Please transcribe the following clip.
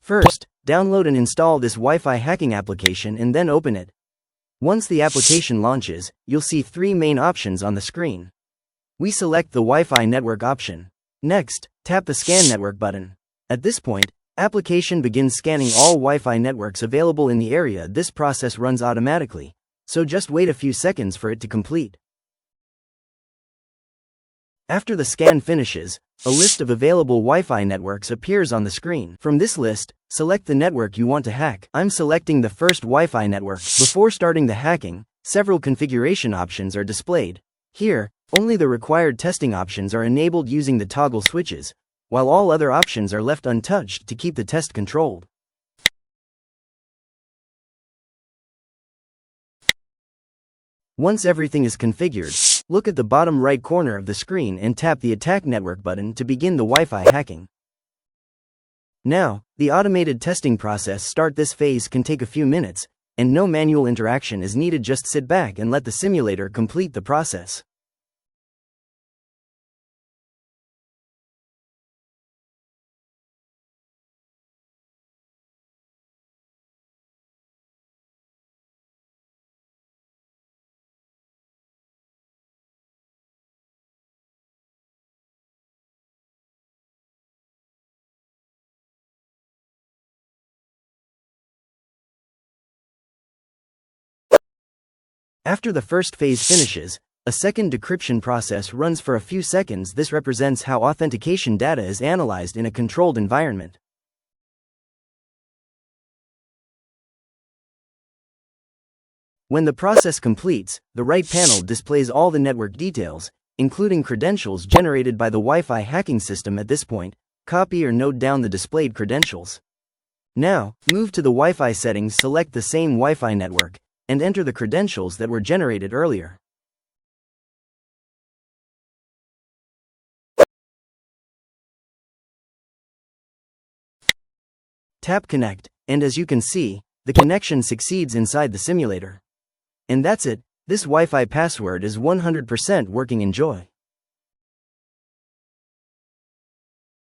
First, download and install this Wi-Fi hacking application and then open it. Once the application launches, you'll see three main options on the screen. We select the Wi-Fi network option. Next, tap the Scan Network button. At this point, application begins scanning all Wi-Fi networks available in the area. This process runs automatically, so just wait a few seconds for it to complete. After the scan finishes, a list of available Wi-Fi networks appears on the screen. From this list, select the network you want to hack. I'm selecting the first Wi-Fi network. Before starting the hacking, several configuration options are displayed. Here, only the required testing options are enabled using the toggle switches, while all other options are left untouched to keep the test controlled. Once everything is configured, look at the bottom right corner of the screen and tap the Attack Network button to begin the Wi-Fi hacking. Now, the automated testing process start. This phase can take a few minutes, and no manual interaction is needed. Just sit back and let the simulator complete the process. After the first phase finishes, a second decryption process runs for a few seconds. This represents how authentication data is analyzed in a controlled environment. When the process completes, the right panel displays all the network details, including credentials generated by the Wi-Fi hacking system. At this point, copy or note down the displayed credentials. Now, move to the Wi-Fi settings, select the same Wi-Fi network, and enter the credentials that were generated earlier. Tap Connect, and as you can see, the connection succeeds inside the simulator. And that's it, this Wi-Fi password is 100% working. Enjoy.